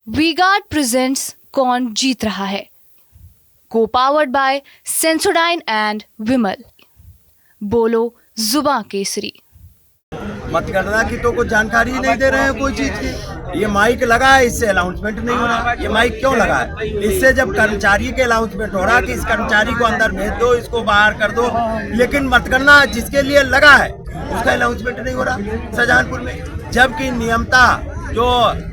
V-Guard presents कौन जीत रहा है, को पावर्ड बाय सेंसोडाइन एंड विमल। बोलो जुबां केसरी। मतगणना की तो कुछ जानकारी ही नहीं दे रहे हैं कोई चीज की। ये माइक लगा है, इससे अनाउंसमेंट नहीं हो रहा। ये माइक क्यों लगा है? इससे जब कर्मचारी के अनाउंसमेंट हो रहा कि इस कर्मचारी को अंदर भेज दो, इसको बाहर कर दो, लेकिन मतगणना जिसके लिए लगा है उसका अनाउंसमेंट नहीं हो रहा शाहजहांपुर में। जबकि नियमता जो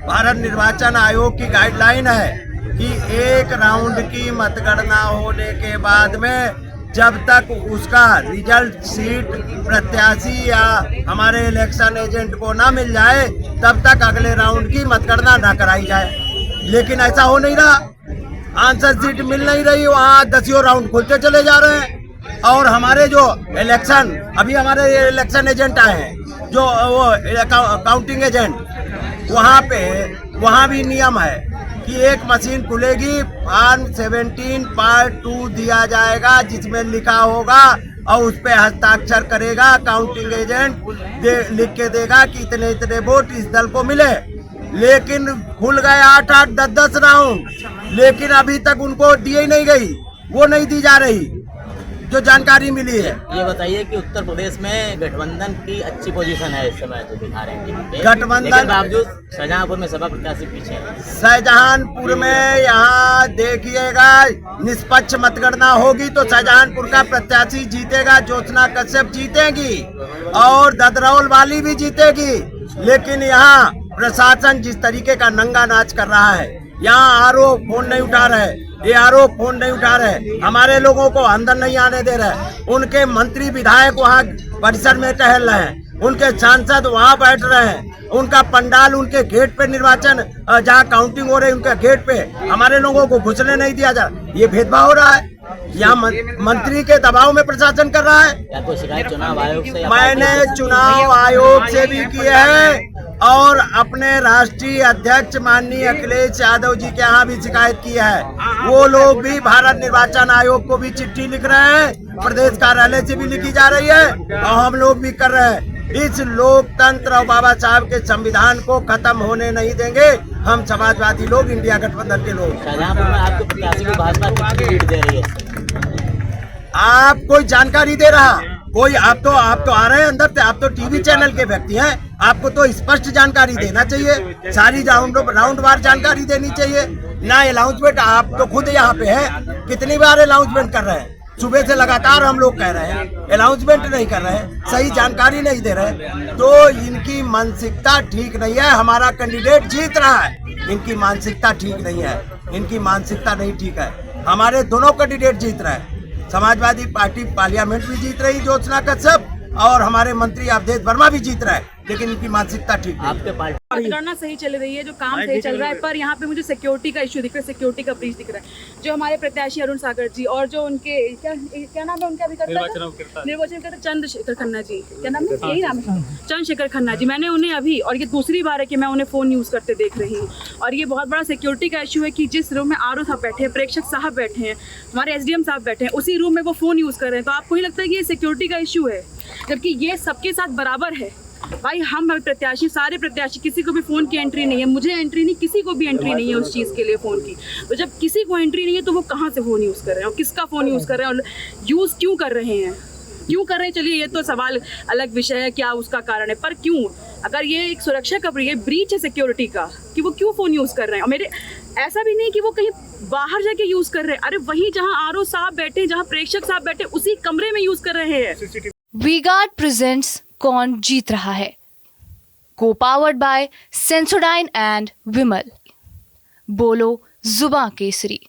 भारत निर्वाचन आयोग की गाइडलाइन है कि एक राउंड की मतगणना होने के बाद में जब तक उसका रिजल्ट शीट प्रत्याशी या हमारे इलेक्शन एजेंट को ना मिल जाए तब तक अगले राउंड की मतगणना ना कराई जाए। लेकिन ऐसा हो नहीं रहा। आंसर शीट मिल नहीं रही, वहाँ 10 राउंड खुलते चले जा रहे हैं। और हमारे जो इलेक्शन अभी हमारे इलेक्शन एजेंट आए हैं, जो वो काउंटिंग एजेंट, वहाँ भी नियम है कि एक मशीन खुलेगी, फॉर्म 17 पार्ट 2 दिया जाएगा जिसमें लिखा होगा और उस पे हस्ताक्षर करेगा काउंटिंग एजेंट, लिख के देगा कि इतने इतने वोट इस दल को मिले। लेकिन खुल गए 8-8, 10-10 राउंड, लेकिन अभी तक उनको दिए ही नहीं गई, वो नहीं दी जा रही जो जानकारी मिली है। ये बताइए कि उत्तर प्रदेश में गठबंधन की अच्छी पोजीशन है इस समय जो दिखा रहे हैं गठबंधन के बावजूद शाहजहांपुर में सपा प्रत्याशी पीछे है। शाहजहांपुर में यहाँ देखिएगा निष्पक्ष मतगणना होगी तो शाहजहांपुर का प्रत्याशी जीतेगा, ज्योत्सना कश्यप जीतेगी और ददरौल वाली भी जीतेगी। लेकिन यहाँ प्रशासन जिस तरीके का नंगा नाच कर रहा है, यहाँ आरोप फोन नहीं उठा रहे, ये आरोप फोन नहीं उठा रहे, हमारे लोगों को अंदर नहीं आने दे रहे। उनके मंत्री विधायक वहाँ परिसर में टहल रहे हैं, उनके सांसद वहाँ बैठ रहे हैं, उनका पंडाल उनके गेट पे, निर्वाचन जहाँ काउंटिंग हो रही है उनके गेट पे हमारे लोगों को घुसने नहीं दिया जा रहा। ये भेदभाव हो रहा है। यहाँ मंत्री के दबाव में प्रशासन कर रहा है। तो शिकायत चुनाव आयोग से मैंने चुनाव आयोग से भी की है और अपने राष्ट्रीय अध्यक्ष माननीय अखिलेश यादव जी के यहाँ भी शिकायत की है। वो लोग भी भारत निर्वाचन आयोग को भी चिट्ठी लिख रहे हैं, प्रदेश कार्यालय से भी लिखी जा रही है और हम लोग भी कर रहे हैं। इस लोकतंत्र और बाबा साहब के संविधान को खत्म होने नहीं देंगे हम समाजवादी लोग, इंडिया गठबंधन के लोग। शाहजहांपुर में आपके प्रत्याशी को भाजपा कितनी लीड दे रही है? आप कोई जानकारी दे रहा कोई? आप तो आ रहे हैं अंदर से, आप तो टीवी चैनल के व्यक्ति हैं, आपको तो स्पष्ट जानकारी देना चाहिए, सारी राउंड वार जानकारी देनी चाहिए ना। अनाउंसमेंट आप तो खुद यहाँ पे है, कितनी बार अनाउंसमेंट कर रहे हैं, सुबह से लगातार हम लोग कह रहे हैं, अनाउंसमेंट नहीं कर रहे हैं, सही जानकारी नहीं दे रहे। तो इनकी मानसिकता ठीक नहीं है। हमारा कैंडिडेट जीत रहा है, इनकी मानसिकता ठीक नहीं है, इनकी मानसिकता नहीं ठीक है। हमारे दोनों कैंडिडेट जीत रहे हैं, समाजवादी पार्टी पार्लियामेंट भी जीत रही ज्योत्सना कश्यप और हमारे मंत्री अवधेश वर्मा भी जीत रहे हैं, लेकिन इनकी मानसिकता ठीक नहीं। आपके पार्टी मतगणना सही चल रही है, जो काम सही चल रहा है, पर यहाँ पे मुझे सिक्योरिटी का इशू दिख रहा है, सिक्योरिटी का ब्रीच दिख रहा है। जो हमारे प्रत्याशी अरुण सागर जी और जो उनके क्या नाम है उनका अभी निर्वाचन करता चंद्रशेखर खन्ना जी, क्या नाम है, यही नाम है चंद्रशेखर खन्ना जी। मैंने उन्हें अभी, और ये दूसरी बार है कि मैं उन्हें फोन यूज करते देख रही हूँ। और ये बहुत बड़ा सिक्योरिटी का इशू है कि जिस रूम में आरओ साहब बैठे हैं, प्रेक्षक साहब बैठे हैं, हमारे एसडीएम साहब बैठे हैं, उसी रूम में वो फोन यूज कर रहे हैं। तो आपको ही लगता है कि ये सिक्योरिटी का इशू है, जबकि ये सबके साथ बराबर है। भाई हम प्रत्याशी, सारे प्रत्याशी, किसी को भी फ़ोन की एंट्री नहीं है, मुझे एंट्री नहीं, किसी को भी एंट्री नहीं है उस चीज़ के लिए फ़ोन की। तो जब किसी को एंट्री नहीं है तो वो कहाँ से फ़ोन यूज़ कर रहे हैं और किसका फ़ोन यूज़ कर रहे हैं और यूज़ क्यों कर रहे हैं, क्यों कर रहे हैं? चलिए ये तो सवाल अलग विषय है, क्या उसका कारण है, पर क्यों? अगर ये एक सुरक्षा का ब्रीच है सिक्योरिटी का, कि वो क्यों फ़ोन यूज़ कर रहे हैं? और मेरे ऐसा भी नहीं कि वो कहीं बाहर जाके यूज़ कर रहे हैं, अरे वहीं जहाँ आरओ साहब बैठे, जहाँ प्रेक्षक साहब बैठे, उसी कमरे में यूज़ कर रहे हैं। वी-गार्ड प्रेजेंट्स कौन जीत रहा है, को पावर्ड बाय सेंसोडाइन एंड विमल। बोलो जुबां केसरी।